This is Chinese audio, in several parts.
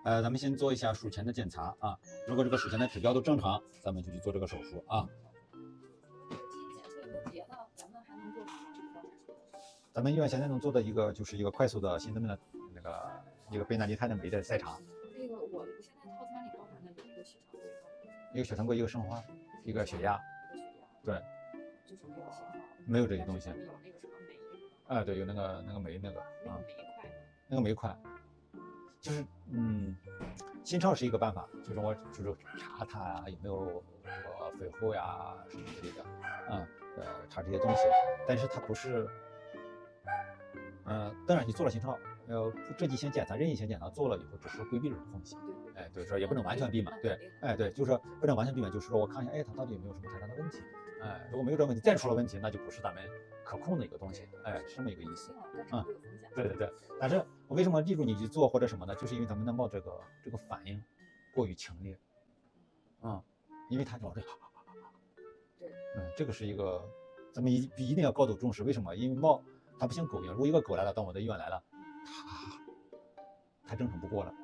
咱们先做一下术前的检查啊。如果这个术前的指标都正常，咱们就去做这个手术啊。咱们医院现在能做的就是一个快速的心脏病的一个贝纳利泰的酶的筛查。这个我现在套餐里包含的有一个血常规，一个生化，一个血压。对，就是没有信号，没有这些东西。有那个什么酶。对，有那个酶那个啊，那个酶块。就是心跳是一个办法，就是我查它呀有没有肥厚呀什么之类的查这些东西，但是它不是当然你做了心跳，这几项检查任意性检查做了以后，只是规避这种风险。对，说也不能完全避免。对，就是说不能完全避免，就是说我看一下，它到底有没有什么太大的问题。如果没有这个问题，再出了问题，那就不是咱们可控的一个东西。是这么一个意思。对。但是我为什么记住你去做或者什么呢？就是因为咱们的冒这个反应过于强烈。因为它老是这个是一个咱们一定要高度重视。为什么？因为冒它不像狗一样，如果一个狗来了，到我的医院来了，它正常不过了。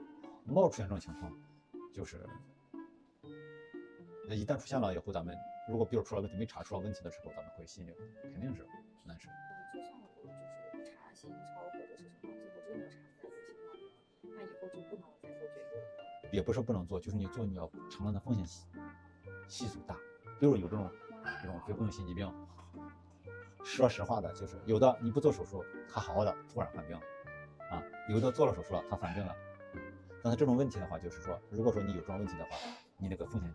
冒出现这种情况，就是一旦出现了以后，咱们如果比如出了问题没查出了问题的时候，咱们会心里肯定是难受。就像我就是查心超或者是什么，最后真的查出来有心脏病，那以后就不能再做决定了。也不是不能做，就是你做你要承担的风险系数大。比如有这种非活性心肌病，说实话的，就是有的你不做手术，他好好的突然犯病了有的做了手术了，他犯病了。但是这种问题的话，就是说，如果说你有这种问题的话，你那个风险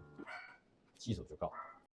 系数就高。